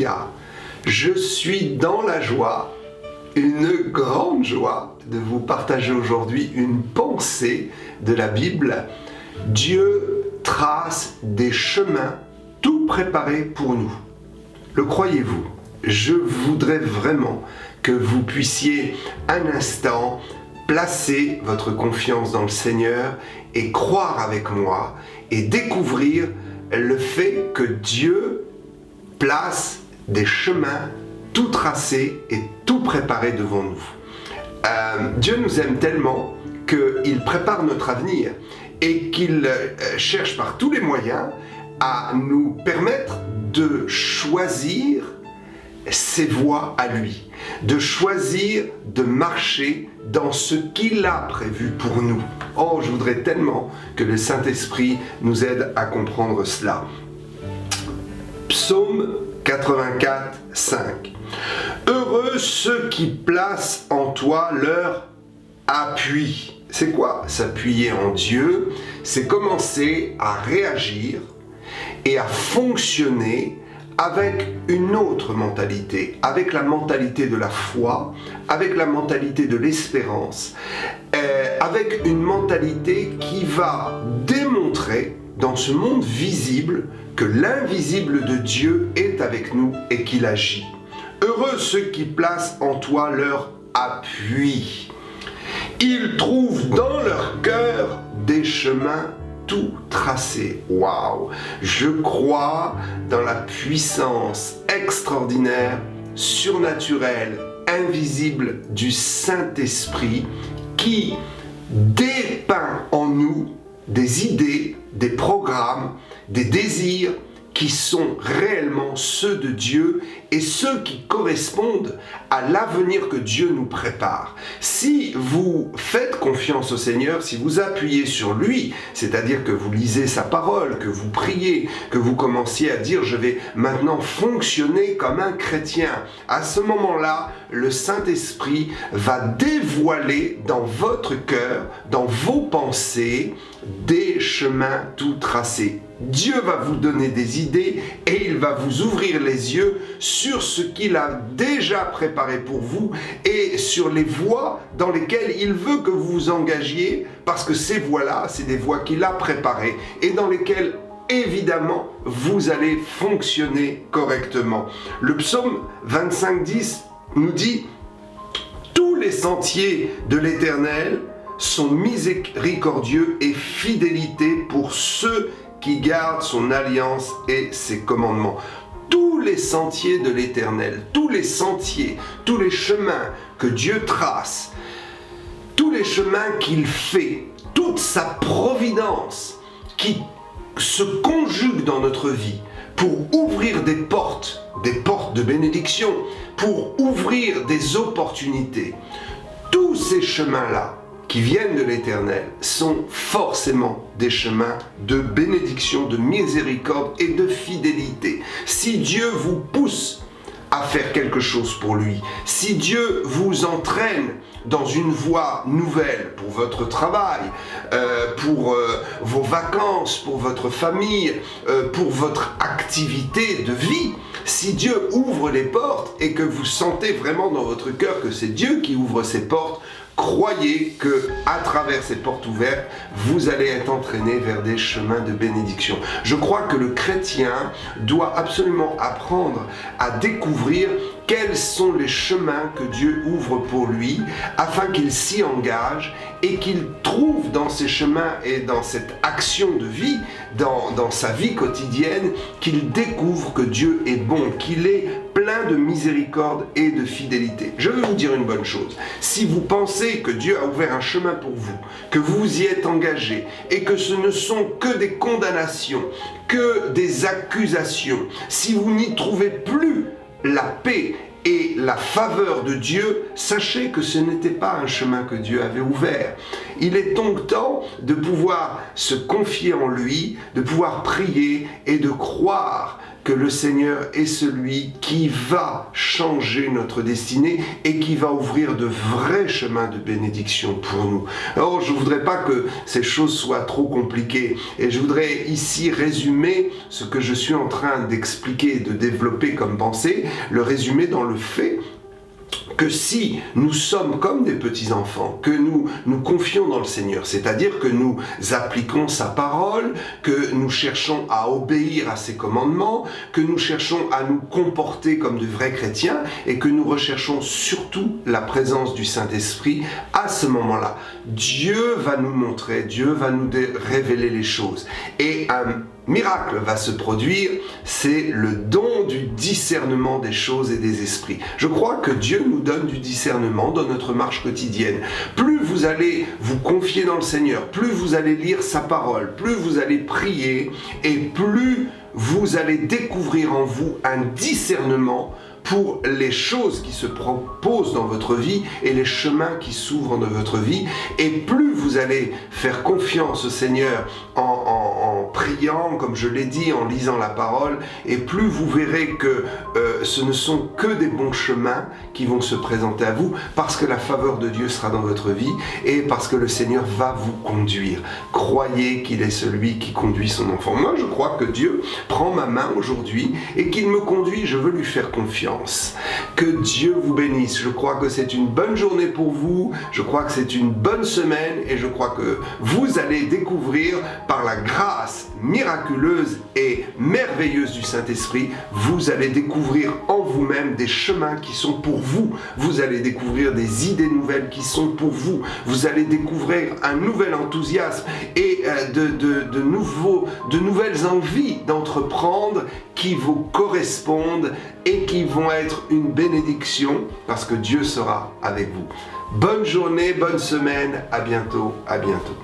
Alléluia. Je suis dans la joie, une grande joie de vous partager aujourd'hui une pensée de la Bible. Dieu trace des chemins tout préparés pour nous. Le croyez-vous? Je voudrais vraiment que vous puissiez un instant placer votre confiance dans le Seigneur et croire avec moi et découvrir le fait que Dieu place des chemins tout tracés et tout préparés devant nous. Dieu nous aime tellement qu'il prépare notre avenir et qu'il cherche par tous les moyens à nous permettre de choisir ses voies à lui, de choisir de marcher dans ce qu'il a prévu pour nous. Oh, je voudrais tellement que le Saint-Esprit nous aide à comprendre cela. Psaume 84, 5. Heureux ceux qui placent en toi leur appui. C'est quoi s'appuyer en Dieu? C'est commencer à réagir et à fonctionner avec une autre mentalité, avec la mentalité de la foi, avec la mentalité de l'espérance, avec une mentalité qui va démontrer dans ce monde visible que l'invisible de Dieu est avec nous et qu'il agit. Heureux ceux qui placent en toi leur appui. Ils trouvent dans leur cœur des chemins tout tracé. Waouh! Je crois dans la puissance extraordinaire, surnaturelle, invisible du Saint-Esprit qui dépeint en nous des idées, des programmes, des désirs qui sont réellement ceux de Dieu et ceux qui correspondent à l'avenir que Dieu nous prépare. Si vous faites confiance au Seigneur, si vous appuyez sur lui, c'est-à-dire que vous lisez sa parole, que vous priez, que vous commenciez à dire « je vais maintenant fonctionner comme un chrétien », à ce moment-là, le Saint-Esprit va dévoiler dans votre cœur, dans vos pensées, des chemins tout tracés. Dieu va vous donner des idées et il va vous ouvrir les yeux sur ce qu'il a déjà préparé pour vous et sur les voies dans lesquelles il veut que vous vous engagiez, parce que ces voies-là, c'est des voies qu'il a préparées et dans lesquelles évidemment vous allez fonctionner correctement. Le psaume 25:10 nous dit « Tous les sentiers de l'Éternel sont miséricordieux et fidélité pour ceux qui garde son alliance et ses commandements. » Tous les sentiers de l'Éternel, tous les sentiers, tous les chemins que Dieu trace, tous les chemins qu'il fait, toute sa providence qui se conjugue dans notre vie pour ouvrir des portes de bénédiction, pour ouvrir des opportunités. Tous ces chemins-là qui viennent de l'Éternel sont forcément des chemins de bénédiction, de miséricorde et de fidélité. Si Dieu vous pousse à faire quelque chose pour lui, si Dieu vous entraîne dans une voie nouvelle pour votre travail, pour vos vacances, pour votre famille, pour votre activité de vie, si Dieu ouvre les portes et que vous sentez vraiment dans votre cœur que c'est Dieu qui ouvre ces portes, croyez que à travers ces portes ouvertes, vous allez être entraîné vers des chemins de bénédiction. Je crois que le chrétien doit absolument apprendre à découvrir quels sont les chemins que Dieu ouvre pour lui, afin qu'il s'y engage et qu'il trouve dans ces chemins et dans cette action de vie, dans sa vie quotidienne, qu'il découvre que Dieu est bon, qu'il est plein de miséricorde et de fidélité. Je vais vous dire une bonne chose. Si vous pensez que Dieu a ouvert un chemin pour vous, que vous y êtes engagé et que ce ne sont que des condamnations, que des accusations, si vous n'y trouvez plus la paix et la faveur de Dieu, sachez que ce n'était pas un chemin que Dieu avait ouvert. Il est donc temps de pouvoir se confier en lui, de pouvoir prier et de croire que le Seigneur est celui qui va changer notre destinée et qui va ouvrir de vrais chemins de bénédiction pour nous. Alors, je ne voudrais pas que ces choses soient trop compliquées et je voudrais ici résumer ce que je suis en train d'expliquer et de développer comme pensée, le résumer dans le fait que si nous sommes comme des petits-enfants, que nous nous confions dans le Seigneur, c'est-à-dire que nous appliquons sa parole, que nous cherchons à obéir à ses commandements, que nous cherchons à nous comporter comme de vrais chrétiens et que nous recherchons surtout la présence du Saint-Esprit, à ce moment-là, Dieu va nous montrer, Dieu va nous révéler les choses. Et un miracle va se produire, c'est le don du discernement des choses et des esprits. Je crois que Dieu nous donne du discernement dans notre marche quotidienne. Plus vous allez vous confier dans le Seigneur, plus vous allez lire sa parole, plus vous allez prier et plus vous allez découvrir en vous un discernement pour les choses qui se proposent dans votre vie et les chemins qui s'ouvrent dans votre vie. Et plus vous allez faire confiance au Seigneur en priant, comme je l'ai dit, en lisant la parole, et plus vous verrez que ce ne sont que des bons chemins qui vont se présenter à vous, parce que la faveur de Dieu sera dans votre vie et parce que le Seigneur va vous conduire. Croyez qu'il est celui qui conduit son enfant. Moi, je crois que Dieu prend ma main aujourd'hui et qu'il me conduit. Je veux lui faire confiance. Que Dieu vous bénisse. Je crois que c'est une bonne journée pour vous. Je crois que c'est une bonne semaine et je crois que vous allez découvrir par la grâce miraculeuse et merveilleuse du Saint-Esprit, vous allez découvrir en vous-même des chemins qui sont pour vous. Vous allez découvrir des idées nouvelles qui sont pour vous. Vous allez découvrir un nouvel enthousiasme et de nouvelles envies d'entreprendre qui vous correspondent et qui vont être une bénédiction parce que Dieu sera avec vous. Bonne journée, bonne semaine, à bientôt, à bientôt.